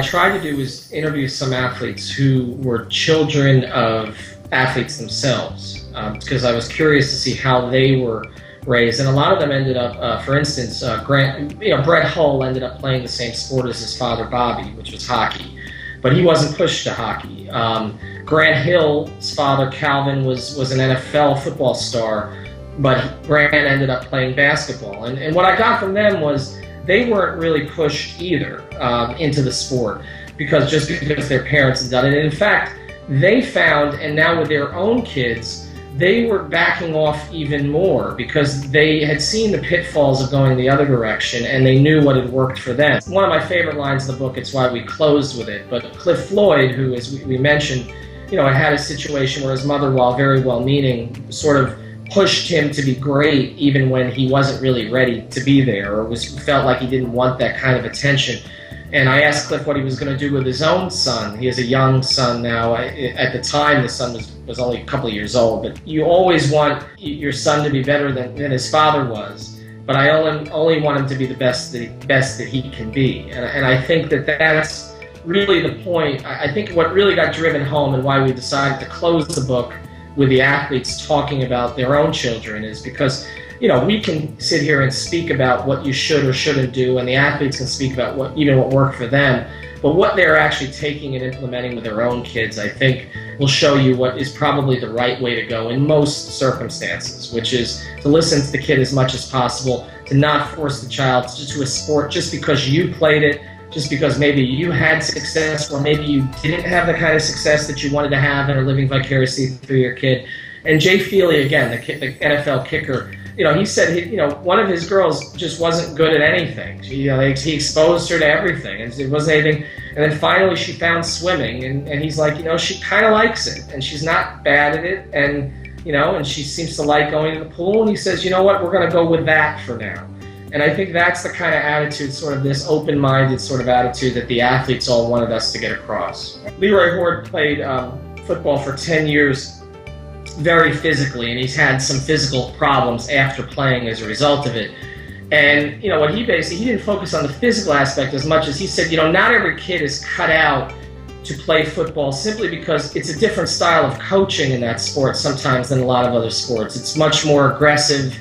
tried to do was interview some athletes who were children of athletes themselves, because I was curious to see how they were raised. And a lot of them ended up, for instance, Brett Hull ended up playing the same sport as his father Bobby, which was hockey, but he wasn't pushed to hockey. Grant Hill's father Calvin was an NFL football star, but Grant ended up playing basketball. And what I got from them was they weren't really pushed either into the sport because their parents had done it. And in fact, they found, and now with their own kids, they were backing off even more because they had seen the pitfalls of going the other direction and they knew what had worked for them. One of my favorite lines in the book, it's why we closed with it, but Cliff Floyd, who, as we mentioned, had a situation where his mother, while very well-meaning, sort of pushed him to be great even when he wasn't really ready to be there or felt like he didn't want that kind of attention. And I asked Cliff what he was going to do with his own son. He has a young son now. At the time, the son was only a couple of years old. But you always want your son to be better than his father was. But I only want him to be the best that he can be. And I think that's really the point. I think what really got driven home and why we decided to close the book with the athletes talking about their own children is because we can sit here and speak about what you should or shouldn't do, and the athletes can speak about what worked for them. But what they're actually taking and implementing with their own kids, I think, will show you what is probably the right way to go in most circumstances, which is to listen to the kid as much as possible, to not force the child to a sport just because you played it, just because maybe you had success or maybe you didn't have the kind of success that you wanted to have and are living vicariously through your kid. And Jay Feely, again, the NFL kicker, he said one of his girls just wasn't good at anything. He exposed her to everything, and it wasn't anything. And then finally she found swimming, and he's like, she kind of likes it, and she's not bad at it, and and she seems to like going to the pool. And he says, you know what, we're going to go with that for now. And I think that's the kind of attitude, sort of this open-minded sort of attitude that the athletes all wanted us to get across. Leroy Horde played football for 10 years very physically, and he's had some physical problems after playing as a result of it. And what he didn't focus on the physical aspect as much as he said, not every kid is cut out to play football simply because it's a different style of coaching in that sport sometimes than a lot of other sports. It's much more aggressive,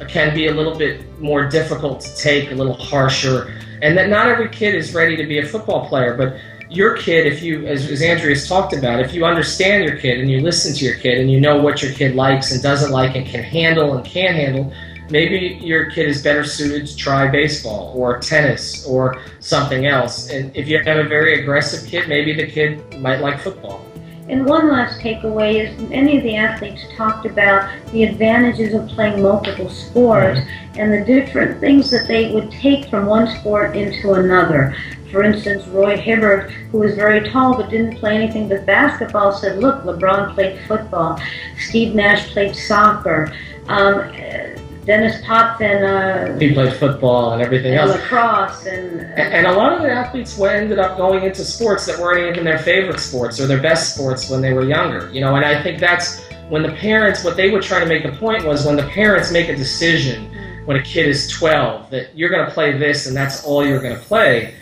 can be a little bit more difficult to take, a little harsher, and that not every kid is ready to be a football player. But your kid, if you, as Andrea's talked about, if you understand your kid and you listen to your kid and you know what your kid likes and doesn't like and can handle and can't handle, maybe your kid is better suited to try baseball or tennis or something else. And if you have a very aggressive kid, maybe the kid might like football. And one last takeaway is many of the athletes talked about the advantages of playing multiple sports and the different things that they would take from one sport into another. For instance, Roy Hibbert, who was very tall but didn't play anything but basketball, said, look, LeBron played football. Steve Nash played soccer. Dennis Potvin, he played football and everything else. Lacrosse. And a lot of the athletes ended up going into sports that weren't even their favorite sports or their best sports when they were younger. And I think that's when the parents, what they were trying to make the point was when the parents make a decision when a kid is 12 that you're going to play this and that's all you're going to play,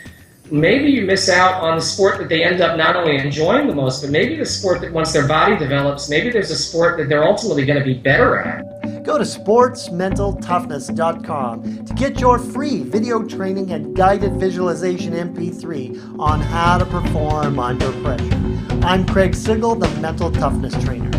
maybe you miss out on the sport that they end up not only enjoying the most, but maybe the sport that once their body develops, maybe there's a sport that they're ultimately going to be better at. Go to sportsmentaltoughness.com to get your free video training and guided visualization MP3 on how to perform under pressure. I'm Craig Sigel, the Mental Toughness Trainer.